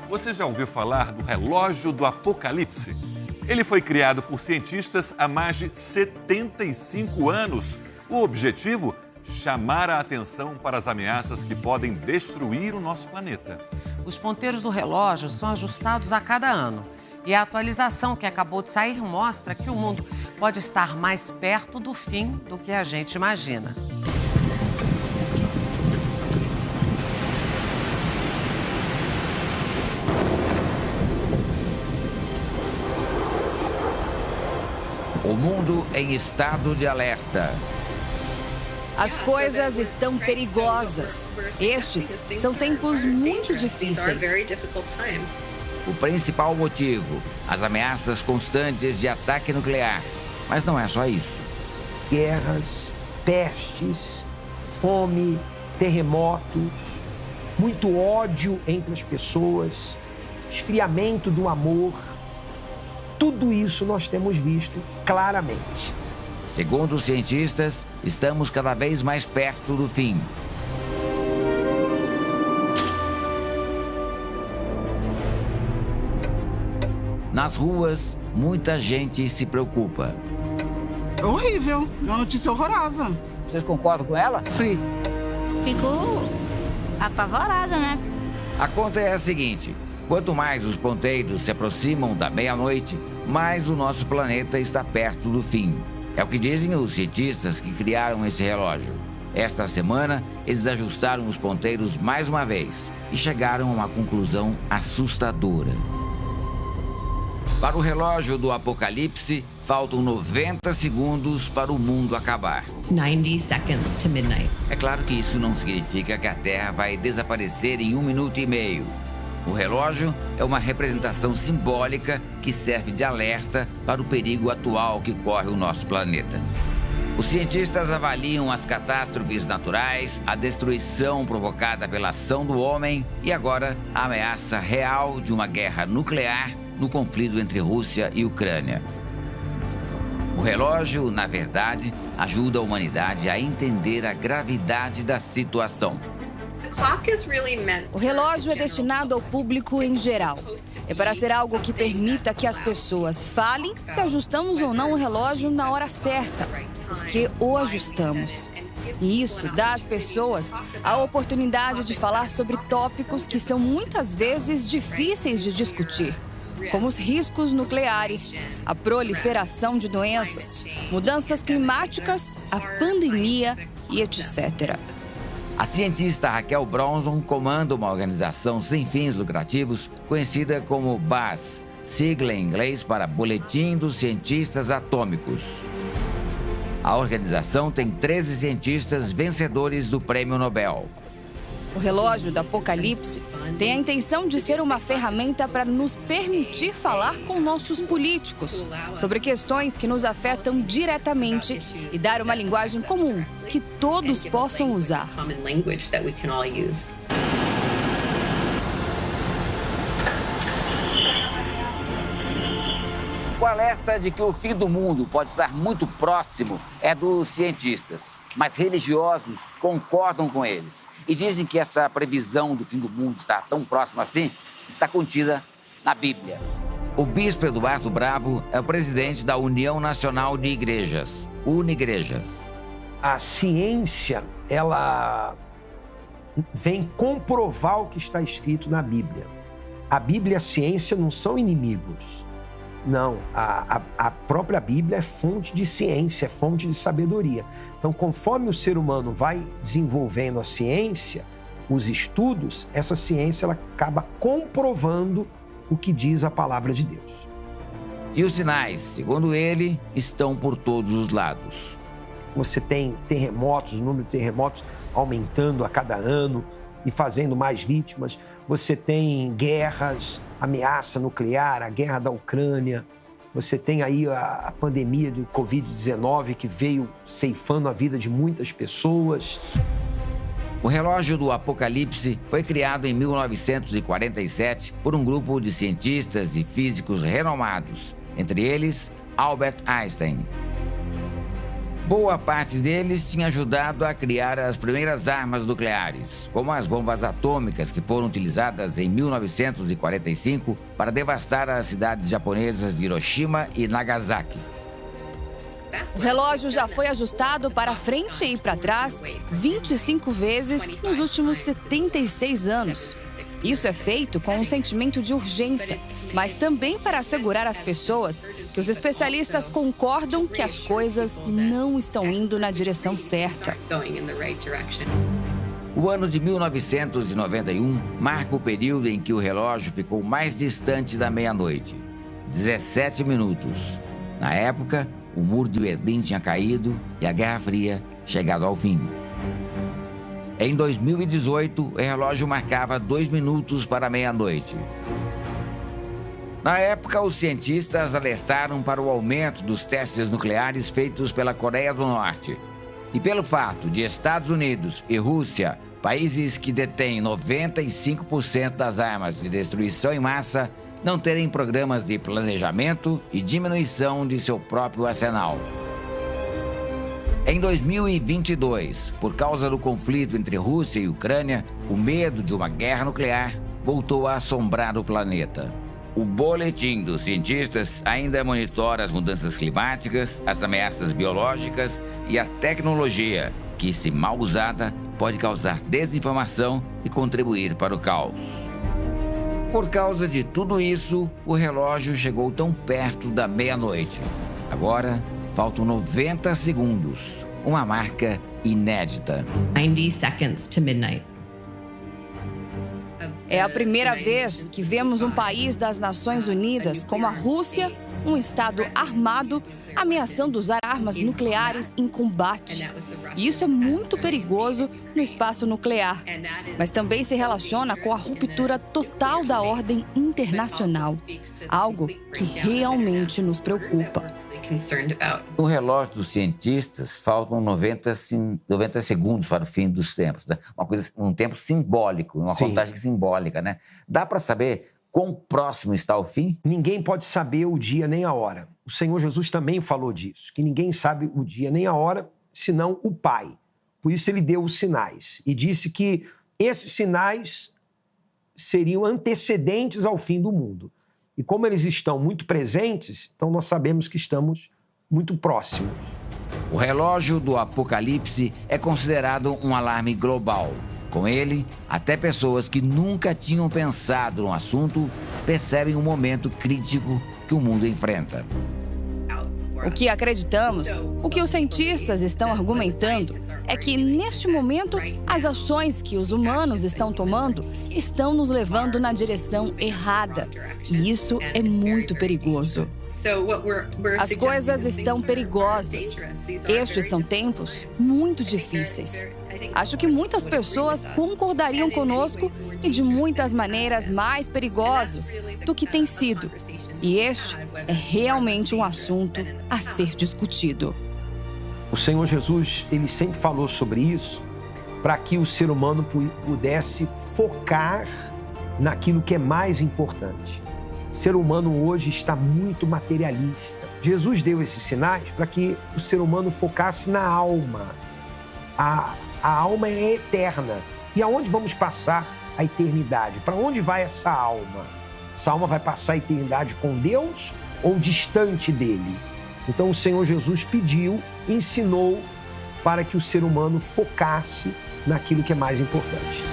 Você já ouviu falar do relógio do Apocalipse? Ele foi criado por cientistas há mais de 75 anos. O objetivo? Chamar a atenção para as ameaças que podem destruir o nosso planeta. Os ponteiros do relógio são ajustados a cada ano. E a atualização que acabou de sair mostra que o mundo pode estar mais perto do fim do que a gente imagina. O mundo em estado de alerta. As coisas estão perigosas. Estes são tempos muito difíceis. O principal motivo, as ameaças constantes de ataque nuclear. Mas não é só isso. Guerras, pestes, fome, terremotos, muito ódio entre as pessoas, esfriamento do amor. Tudo isso nós temos visto claramente. Segundo os cientistas, estamos cada vez mais perto do fim. Nas ruas, muita gente se preocupa. É horrível, é uma notícia horrorosa. Vocês concordam com ela? Sim. Fico apavorada, né? A conta é a seguinte: quanto mais os ponteiros se aproximam da meia-noite, mais o nosso planeta está perto do fim. É o que dizem os cientistas que criaram esse relógio. Esta semana, eles ajustaram os ponteiros mais uma vez e chegaram a uma conclusão assustadora. Para o relógio do Apocalipse, faltam 90 segundos para o mundo acabar. 90 seconds to midnight. É claro que isso não significa que a Terra vai desaparecer em 1 minuto e meio. O relógio é uma representação simbólica que serve de alerta para o perigo atual que corre o nosso planeta. Os cientistas avaliam as catástrofes naturais, a destruição provocada pela ação do homem e agora a ameaça real de uma guerra nuclear no conflito entre Rússia e Ucrânia. O relógio, na verdade, ajuda a humanidade a entender a gravidade da situação. O relógio é destinado ao público em geral. É para ser algo que permita que as pessoas falem se ajustamos ou não o relógio na hora certa, porque o ajustamos. E isso dá às pessoas a oportunidade de falar sobre tópicos que são muitas vezes difíceis de discutir, como os riscos nucleares, a proliferação de doenças, mudanças climáticas, a pandemia e etc. A cientista Raquel Bronson comanda uma organização sem fins lucrativos conhecida como BAS, sigla em inglês para Boletim dos Cientistas Atômicos. A organização tem 13 cientistas vencedores do Prêmio Nobel. O relógio do Apocalipse tem a intenção de ser uma ferramenta para nos permitir falar com nossos políticos sobre questões que nos afetam diretamente e dar uma linguagem comum que todos possam usar. O alerta de que o fim do mundo pode estar muito próximo é dos cientistas, mas religiosos concordam com eles e dizem que essa previsão do fim do mundo estar tão próximo assim está contida na Bíblia. O bispo Eduardo Bravo é o presidente da União Nacional de Igrejas, Unigrejas. A ciência, ela vem comprovar o que está escrito na Bíblia. A Bíblia e a ciência não são inimigos. Não, a própria Bíblia é fonte de ciência, é fonte de sabedoria. Então, conforme o ser humano vai desenvolvendo a ciência, os estudos, essa ciência ela acaba comprovando o que diz a palavra de Deus. E os sinais, segundo ele, estão por todos os lados. Você tem terremotos, o número de terremotos aumentando a cada ano e fazendo mais vítimas. Você tem guerras, ameaça nuclear, a guerra da Ucrânia. Você tem aí a pandemia do Covid-19 que veio ceifando a vida de muitas pessoas. O relógio do Apocalipse foi criado em 1947 por um grupo de cientistas e físicos renomados, entre eles Albert Einstein. Boa parte deles tinha ajudado a criar as primeiras armas nucleares, como as bombas atômicas que foram utilizadas em 1945 para devastar as cidades japonesas de Hiroshima e Nagasaki. O relógio já foi ajustado para frente e para trás 25 vezes nos últimos 76 anos. Isso é feito com um sentimento de urgência, mas também para assegurar às pessoas que os especialistas concordam que as coisas não estão indo na direção certa. O ano de 1991 marca o período em que o relógio ficou mais distante da meia-noite, 17 minutos. Na época, o muro de Berlim tinha caído e a Guerra Fria chegado ao fim. Em 2018, o relógio marcava 2 minutos para meia-noite. Na época, os cientistas alertaram para o aumento dos testes nucleares feitos pela Coreia do Norte. E pelo fato de Estados Unidos e Rússia, países que detêm 95% das armas de destruição em massa, não terem programas de planejamento e diminuição de seu próprio arsenal. Em 2022, por causa do conflito entre Rússia e Ucrânia, o medo de uma guerra nuclear voltou a assombrar o planeta. O boletim dos cientistas ainda monitora as mudanças climáticas, as ameaças biológicas e a tecnologia, que, se mal usada, pode causar desinformação e contribuir para o caos. Por causa de tudo isso, o relógio chegou tão perto da meia-noite. Agora, faltam 90 segundos, uma marca inédita. 90 seconds to midnight. É a primeira vez que vemos um país das Nações Unidas, como a Rússia, um estado armado, ameaçando usar armas nucleares em combate. E isso é muito perigoso no espaço nuclear, mas também se relaciona com a ruptura total da ordem internacional, algo que realmente nos preocupa. No relógio dos cientistas, faltam 90 segundos para o fim dos tempos, né? Um tempo simbólico, uma contagem simbólica, né? Dá para saber quão próximo está o fim? Ninguém pode saber o dia nem a hora. O Senhor Jesus também falou disso, que ninguém sabe o dia nem a hora, senão o Pai. Por isso ele deu os sinais e disse que esses sinais seriam antecedentes ao fim do mundo. E como eles estão muito presentes, então nós sabemos que estamos muito próximos. O relógio do Apocalipse é considerado um alarme global. Com ele, até pessoas que nunca tinham pensado no assunto percebem o momento crítico que o mundo enfrenta. O que acreditamos, o que os cientistas estão argumentando, é que, neste momento, as ações que os humanos estão tomando estão nos levando na direção errada. E isso é muito perigoso. As coisas estão perigosas. Estes são tempos muito difíceis. Acho que muitas pessoas concordariam conosco e de muitas maneiras mais perigosos do que tem sido. E este é realmente um assunto a ser discutido. O Senhor Jesus, ele sempre falou sobre isso para que o ser humano pudesse focar naquilo que é mais importante. O ser humano hoje está muito materialista. Jesus deu esses sinais para que o ser humano focasse na alma. A alma é eterna. E aonde vamos passar a eternidade? Para onde vai essa alma? Essa alma vai passar a eternidade com Deus ou distante dele? Então o Senhor Jesus pediu, ensinou para que o ser humano focasse naquilo que é mais importante.